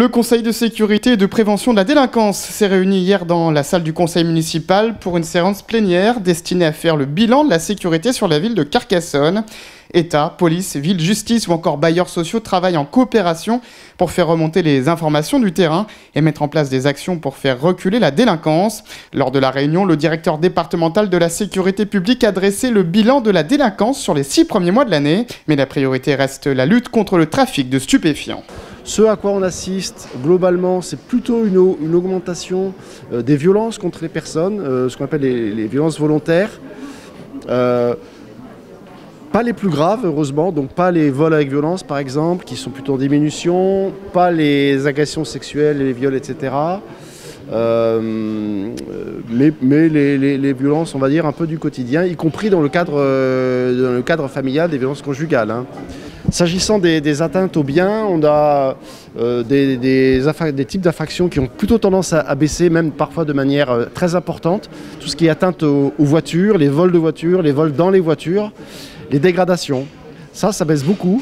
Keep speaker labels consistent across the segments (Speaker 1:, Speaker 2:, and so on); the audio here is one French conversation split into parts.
Speaker 1: Le Conseil de sécurité et de prévention de la délinquance s'est réuni hier dans la salle du Conseil municipal pour une séance plénière destinée à faire le bilan de la sécurité sur la ville de Carcassonne. État, police, ville, justice ou encore bailleurs sociaux travaillent en coopération pour faire remonter les informations du terrain et mettre en place des actions pour faire reculer la délinquance. Lors de la réunion, le directeur départemental de la sécurité publique a dressé le bilan de la délinquance sur les 6 premiers mois de l'année. Mais la priorité reste la lutte contre le trafic de stupéfiants.
Speaker 2: Ce à quoi on assiste globalement, c'est plutôt une augmentation des violences contre les personnes, ce qu'on appelle les violences volontaires. Pas les plus graves, heureusement, donc pas les vols avec violence par exemple, qui sont plutôt en diminution, pas les agressions sexuelles, les viols, etc. Mais les violences, on va dire, un peu du quotidien, y compris dans le cadre familial, des violences conjugales. S'agissant des atteintes aux biens, on a des types d'infractions qui ont plutôt tendance à baisser, même parfois de manière très importante. Tout ce qui est atteinte aux voitures, les vols de voitures, les vols dans les voitures, les dégradations. Ça baisse beaucoup.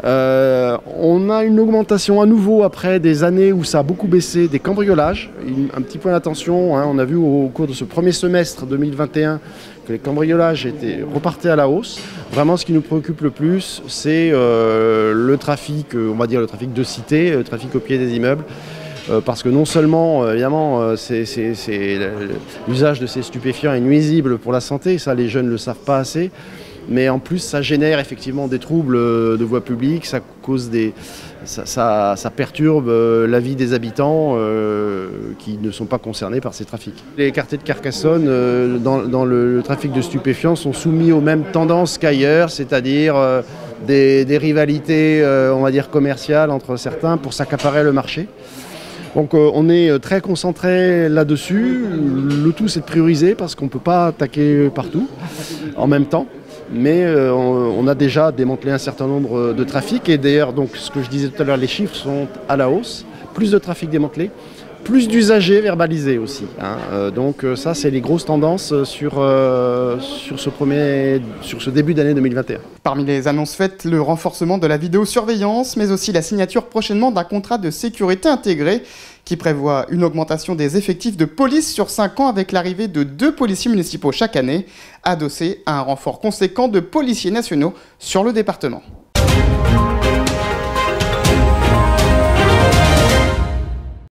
Speaker 2: On a une augmentation à nouveau après des années où ça a beaucoup baissé des cambriolages. Un petit point d'attention, on a vu au cours de ce premier semestre 2021 que les cambriolages repartaient à la hausse. Vraiment, ce qui nous préoccupe le plus, c'est le trafic, on va dire le trafic de cité, le trafic au pied des immeubles. Parce que non seulement, évidemment, l'usage de ces stupéfiants est nuisible pour la santé, ça les jeunes ne le savent pas assez, mais en plus ça génère effectivement des troubles de voie publique, ça perturbe la vie des habitants qui ne sont pas concernés par ces trafics. Les quartiers de Carcassonne, dans le trafic de stupéfiants, sont soumis aux mêmes tendances qu'ailleurs, c'est-à-dire des rivalités, on va dire, commerciales entre certains pour s'accaparer le marché. Donc on est très concentré là-dessus. Le tout, c'est de prioriser parce qu'on ne peut pas attaquer partout en même temps. Mais on a déjà démantelé un certain nombre de trafics. Et d'ailleurs, donc, ce que je disais tout à l'heure, les chiffres sont à la hausse. Plus de trafic démantelé, plus d'usagers verbalisés aussi. Donc ça, c'est les grosses tendances sur ce début d'année 2021.
Speaker 1: Parmi les annonces faites, le renforcement de la vidéosurveillance, mais aussi la signature prochainement d'un contrat de sécurité intégré qui prévoit une augmentation des effectifs de police sur 5 ans avec l'arrivée de 2 policiers municipaux chaque année, adossés à un renfort conséquent de policiers nationaux sur le département.